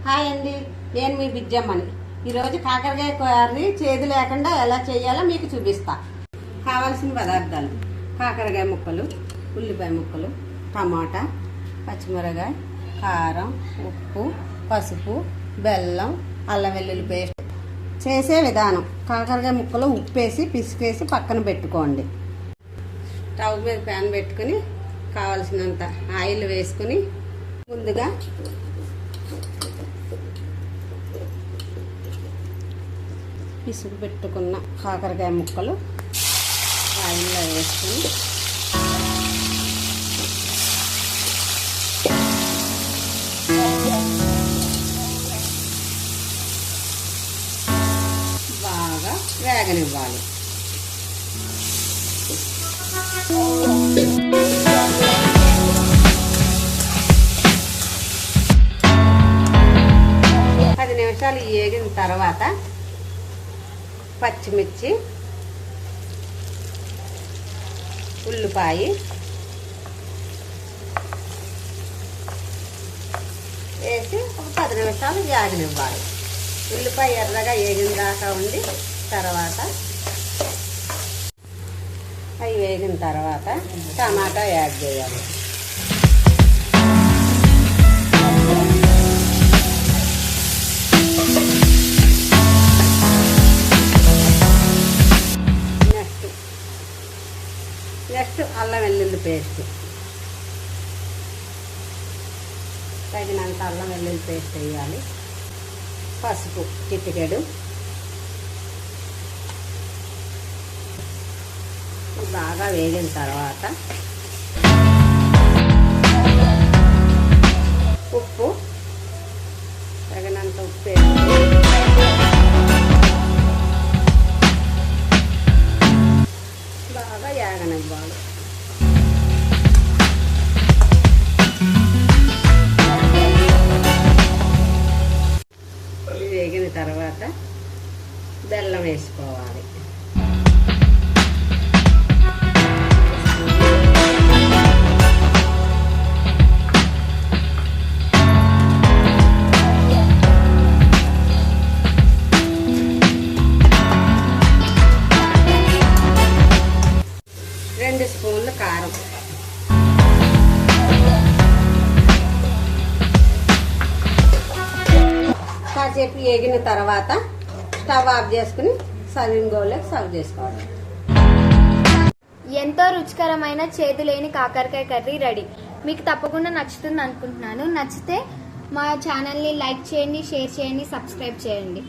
Hi అండి, నేను మీ బిజ్జమ్మని. ఈరోజు కాకరకాయ కర్రీ చేదు లేకుండా ఎలా చేయాలో మీకు చూపిస్తా. కావాల్సిన పదార్థాలు: కాకరకాయ ముక్కలు, ఉల్లిపాయ ముక్కలు, టమాటా, పచ్చిమిరకాయ, కారం, ఉప్పు, పసుపు, బెల్లం, అల్లం వెల్లుల్లి పేస్ట్. చేసే విధానం: కాకరకాయ ముక్కలు ఉప్పేసి పిసికేసి పక్కన పెట్టుకోండి. స్టవ్ మీద ప్యాన్ పెట్టుకుని కావాల్సినంత ఆయిల్ వేసుకుని ముందుగా పిసుకు పెట్టుకున్న కాకరకాయ ముక్కలు ఆయిల్లో వేసుకుని బాగా వేగనివ్వాలి. పది నిమిషాలు వేగిన తర్వాత పచ్చిమిర్చి, ఉల్లిపాయ వేసి ఒక 10 నిమిషాలు వేగనివ్వాలి. ఉల్లిపాయ ఎర్రగా వేగిన దాకా ఉండి తర్వాత అవి వేగిన తర్వాత టమాటా యాడ్ చేయాలి. నెక్స్ట్ అల్లం వెల్లుల్లి పేస్ట్, తగినంత అల్లం వెల్లుల్లి పేస్ట్ వేయాలి. పసుపు చిటికెడు, బాగా వేగిన తర్వాత ఉప్పు, తగినంత ఉప్పు వేసి బాగా యాగనివ్వాలి. వేగిన తర్వాత బెల్లం వేసుకోవాలి. రెండు స్పూన్లు కారం, కాసేపు వేగిన తర్వాత స్టవ్ ఆఫ్ చేసుకుని సర్వింగ్ బౌల్లోకి సర్వ్ చేసుకోవాలి. ఎంతో రుచికరమైన చేదు లేని కాకరకాయ కర్రీ రెడీ. మీకు తప్పకుండా నచ్చుతుంది అనుకుంటున్నాను. నచ్చితే మా ఛానల్ని లైక్ చేయండి, షేర్ చేయండి, సబ్స్క్రైబ్ చేయండి.